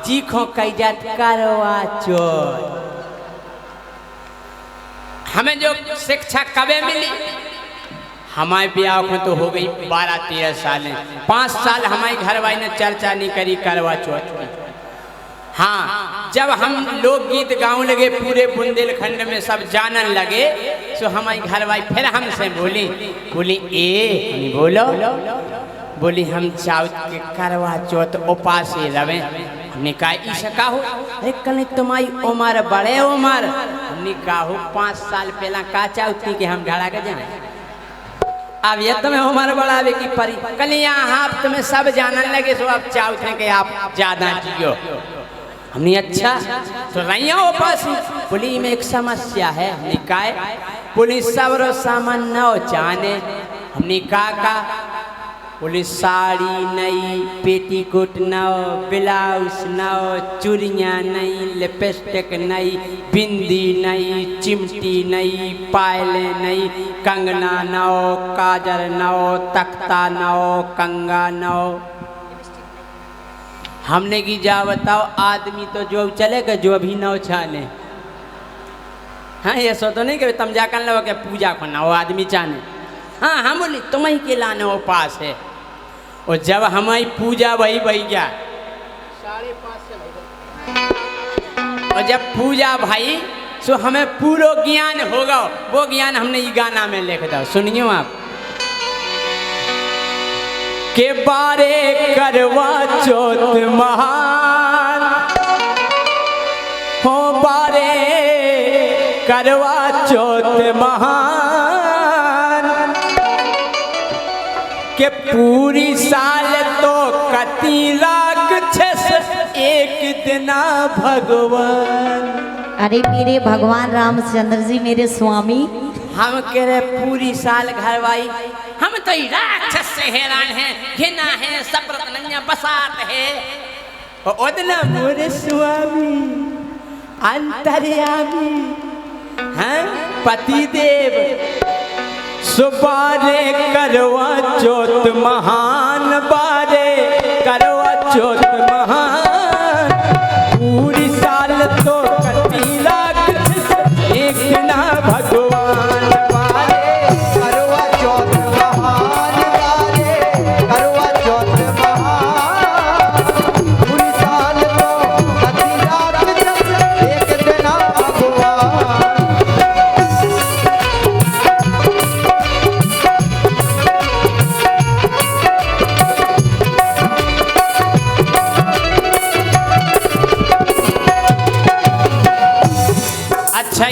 चीखों कई जात करवा चौथ। हमें जो शिक्षा कबे मिली, हमारे ब्याह को तो हो गई 12-13 साल। 5 साल हमारी घरवाली ने चर्चा नहीं करी करवा चौथ की। हाँ, जब हम लोकगीत गाँव लगे पूरे बुंदेलखंड में सब जानन लगे, तो हमारी घरवाली फिर हमसे बोली ए बोलो, बोली हम चाहत के करवा चौथ उपास रवे। हमने कहा ईशा का हो, अरे कल तुम्हारी उम्र बड़े उम्र। हमने कहा हो 5 साल पहला का चाहती कि हम ढड़ा के जाए, अब ये तुम्हें उम्र बढ़ावे की परी। कल यहाँ आप तुम्हें सब जानने लगे, तो अब चाहते कि आप ज्यादा जियो। हमने अच्छा तो रैया उपास। बोली में एक समस्या है। हमने कहा बोली सबरो सामान न जाने। हमने कहा बोली साड़ी नहीं, पेटीकोट न, ब्लाउज न, चूड़ियाँ नहीं, लिपस्टिक नहीं, बिंदी नहीं, चिमटी नहीं, पायले नहीं, कंगना न, काजल न, तख्ता न, कंगा न। हमने की जा बताओ, आदमी तो जो चलेगा जो भी न छाने। हाँ, ये सो तो नहीं कि तुम जा कर लो के पूजा को ना वो आदमी चाने। हाँ, हम बोली तुम्हें के लाने वो पास है। और जब हमारी पूजा वही क्या 5:30 से भाई, और जब पूजा भाई तो हमें पूरा ज्ञान होगा। वो ज्ञान हमने ये गाना में लिख दो, सुनियो आप। के बारे करवा चौथ महान हो, बारे करवा चौथ महान, के पूरी साल तो कती राक्षस एक दिना भगवान। अरे मेरे भगवान रामचंद्र जी, मेरे स्वामी, हम कह रहे पूरी साल घरवाई, हम तो राक्षस से हैरान हैं, घिना है, सप्रत नैया बसात है। ओदना मोरे स्वामी अंतर्यामी हैं पतिदेव, सुबारे करवा चौथ महान, बारे करवा चौथ महान, पूरी साल तो कटी राक्षस एक ना भगवान।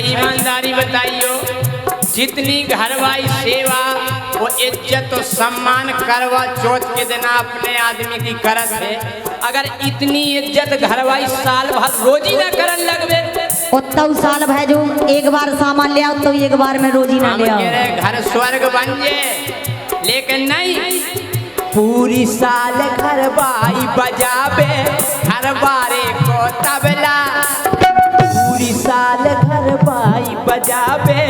ईमानदारी बताइयो, जितनी घरवाई सेवा वो इज्जत और सम्मान करवा चौथ के दिन अपने आदमी की करत है। अगर इतनी इज्जत घरवाई साल भर रोजी ना करन लगवे, उतना साल भाई जो एक बार सामान ले आओ तो एक बार में रोजी ना ले आओ। घर स्वर्ग बन जे, लेकिन नहीं, पूरी साल घरवाई बजावे घरवारे को तबला, पूरी साल घरवाई बजावे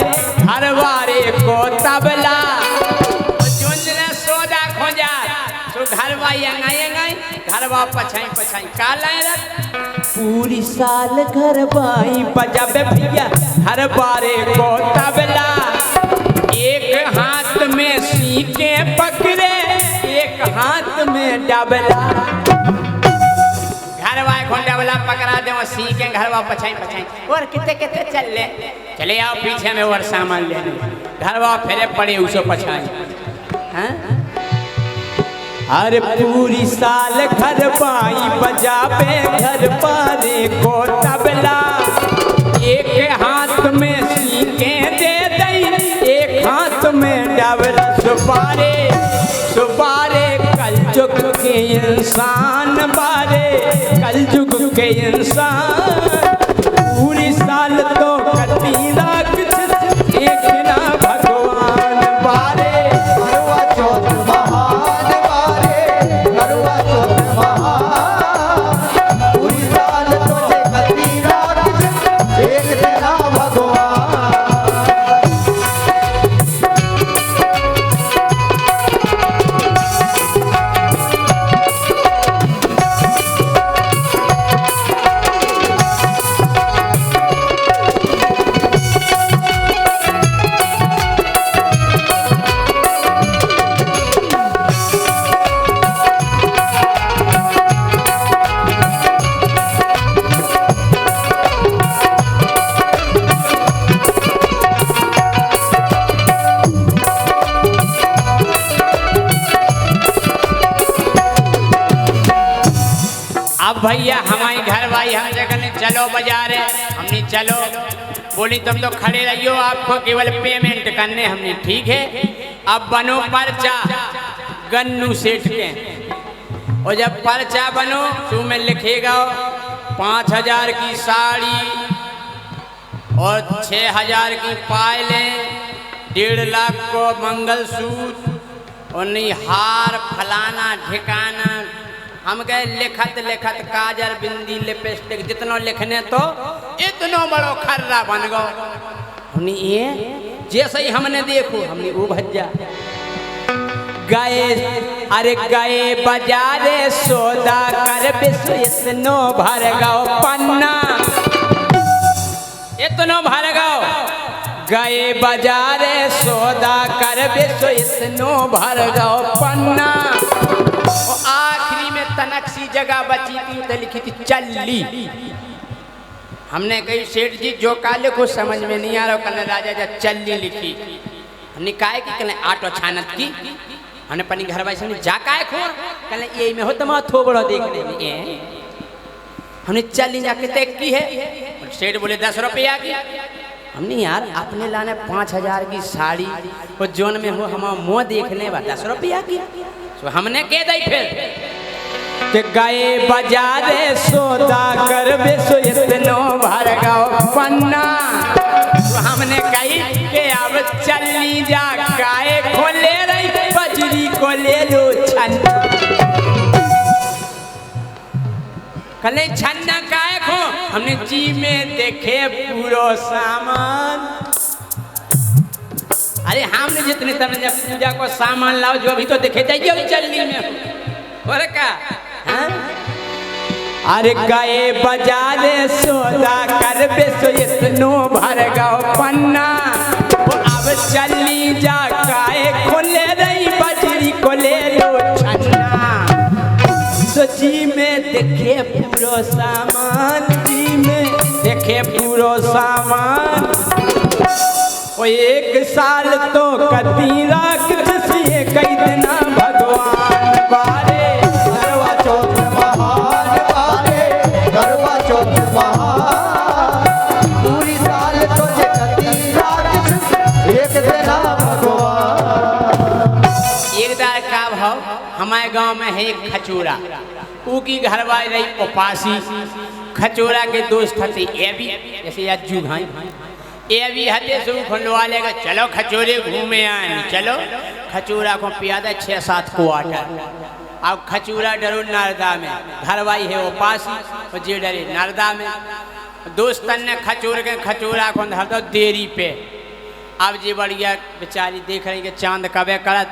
घरवारे को तबला। जोंजने सोदा खोजा तो घरवाई अंगाई घरवा पछाई काला रख। पूरी साल घरवाई बजावे भैया घरवारे को तबला, एक हाथ में सीके पकड़े एक हाथ में डबला। घरवा डबला पकड़ा दे सीखे घरवा पछाई और कितने चले आओ पीछे में और सामान लेने। घरवा फेरे पड़े उसो पछाई। अरे पूरी साल घरवाई बजावे घर पारे को तबला, एक हाथ में सीखे दे दई एक हाथ में डबला। सुबारे कल जुग के इंसान, बारे कल जुग के इंसान, पूरी साल तो कटी राक्षस एक ना भगवान। बारे करवा चौथ महान, बारे करवा चौथ महान, पूरी साल तो कटी राक्षस एक ना भगवान। अब भैया हमारे घर भाई हम जगह चलो बाजार है, हमने चलो बोली तुम तो खड़े रहियो, आपको केवल पेमेंट करने। हमने ठीक है। अब बनो पर्चा गन्नू सेठ के, और जब पर्चा बनो तो में लिखेगा 5,000 की साड़ी और 6,000 की पायलें, 1.5 लाख को मंगलसूत्र और नहीं हार फलाना ठिकाना। हम कहे लिखत लिखत काजर बिंदी लिपस्टिक जितनो लिखने तो इतनो बड़ो खर्रा बन गो। हमने ये जैसे ही हमने देखो हमने वो भज्जा गए, अरे गए बाजारे सौदा कर विश्व इतनो भर गो पन्ना, इतनो भर गो। गए बाजारे सौदा कर विश्व इतनो भर गो पन्ना। और आखिरी में तनक सी जगह बची थी तो लिखी थी चल्ली। हमने कही सेठ जी जो काले को समझ में नहीं आ रहा, कल राजा जा चल्ली लिखी। हमने कहा कि कल आटो छानत की, हमने पनी घर वाले से जा काहे खो कल ये में हो तो मैं थोबड़ो देखने में ये हमने चल्ली जाके तय की है। सेठ बोले 10 रुपया की। हमने यार अपने लाने 5,000 की साड़ी और जोन में हो हम मुँह देखने बा 10 रुपया की। तो हमने कह दी फिर कि गए बाजारे सौदा कर विश्व इतनो भर गो पन्ना। तो हमने कही कि अब चलनी जा गाय को ले रही बजरी को ले लो छन। कले छन्ना गाय को हमने जी में देखे पूरा सामान। अरे हमने जितने तरह जब पूजा को सामान लाओ जो अभी तो देखे जाइए चलनी में और क्या। अरे गए बाजारे सौदा कर विश्व इतनो भर गो पन्ना। अब चलनी जा गाय को ले रही बजरी को ले लो छन्ना। जी में देखे पूरा सामान, जी में देखे पूरा सामान। वो 1 साल तो कती राख से कई दिन भगवान बारे। करवा चौथ महान बारे, करवा चौथ महान। पूरी साल तो कती राख एक दिन भगवान। एक दार का भाव हमारे गांव में है एक खचूरा, ऊ की घरवाली रही उपासी। खचूरा के दोस्त थे ये भी जैसे अज्जू भाई ये भी हते सु खंडवा लेगा चलो खचूरे घूमे आए। चलो खचूरा को पियादा 6-7 क्वार्टर। अब खचूरा डरो नारदा में, घरवाई है उपासी और जे डरे नारदा में। दोस्तन ने खचूरा को धर दो देरी पे। अब जी बढ़िया बेचारी देख रही कि चांद कबे करत,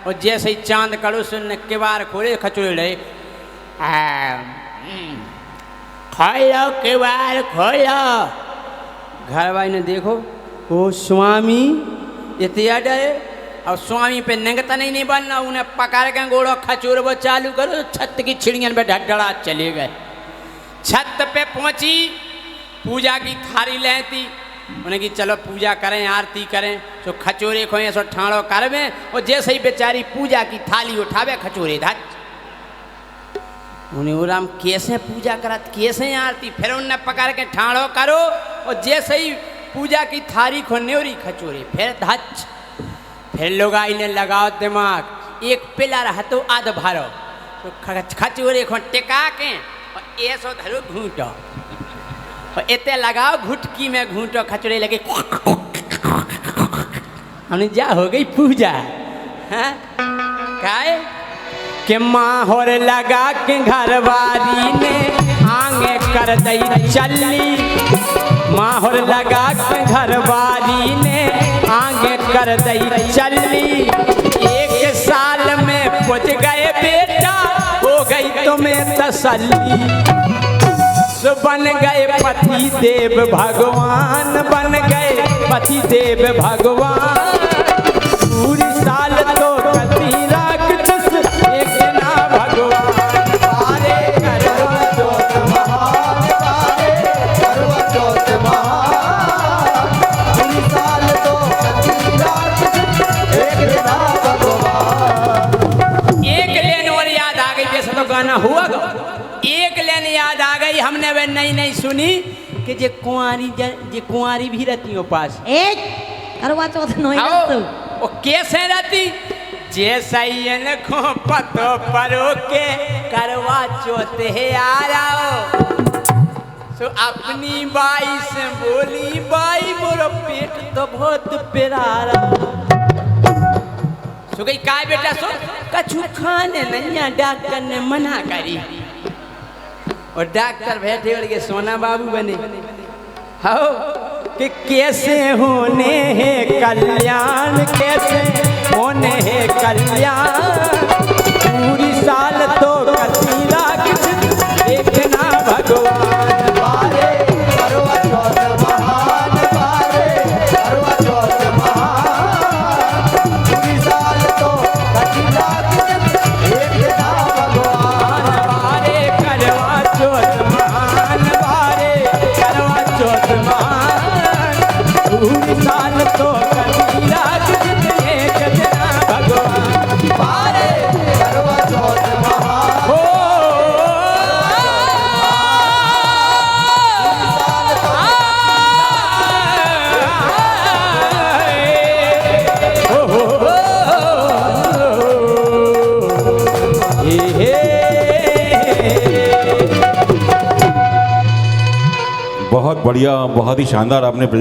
और जैसे ही चांद करो सुन किबार खोले खचूरे रहे खोलो किबार खोलो। घर वाले ने देखो वो स्वामी इतना डरे, और स्वामी पे नंगता नहीं बनना, उन्हें पकड़ के गोड़ो खचूर वो चालू करो। छत की छिड़ियन पे ढड़ात चले गए। छत पे पहुंची, पूजा की थाली लेती, उन्हें कि चलो पूजा करें आरती करें। तो खचूरे को ऐसा ठाड़ो करवे, और जैसे ही बेचारी पूजा की थाली उठावे खचूरे धच। उन्हें राम कैसे पूजा करत कैसे आरती, फिर उन्हें पकड़ के ठाड़ो करो, और जैसे ही पूजा की थाली को न्योरी खचूरे फिर धच। फिर लोग आईने लगाओ दिमाग, एक पिलर हतो आध भरो, तो खचूरे को टिका के और ऐसो धरो घूटो, और इतने लगाओ घुटकी में घूटो खचूरे लगे। हमने जा हो गई पूजा। हाँ काय के माहौर लगा के घरवाली ने आगे कर दई चल्ली। माहौर लगा के घरवाली ने आगे कर दई चल्ली। 1 साल में पहुंच गए बेटा, हो गई तुम्हें तसल्ली। बन गए पति देव भगवान, बन गए पति देव भगवान। पूरी साल तो कती राख एक ना भगवान बारे। करवा चौथ महान बारे, करवा चौथ महान। पूरी साल तो कती राख एक दिन भगवान। एक लेन और याद आ गई, जैसे तो गाना हुआ। एक लेन याद हमने वे नई नई सुनी कि जे कुंवारी भी रहती हो पास ए करवा चौथ नहीं आओ तो वो कैसे रहती जैसा ये को पतो परो के करवा चौथ है आ रहा सो अपनी बाई से बोली बाई मोरो पेट तो बहुत प्यारा सो गई काय बेटा सो कछु खाने नहीं डॉक्टर ने मना करी और डॉक्टर बैठे और के सोना बाबू बने हो कि कैसे होने हैं कल्याण कैसे होने हैं कल्याण पूरी साल तो कतीरा देखना भगवान बारे करवा चौथ महान बारे करवा चौथ महान पूरी साल तो कटीला एक ना भगवान बारे करवा चौथ महान बारे करवा चौथ महान पूरी साल तो कतीरा देखना भगवान बारे करवा चौथ महान हो बहुत बढ़िया, बहुत ही शानदार आपने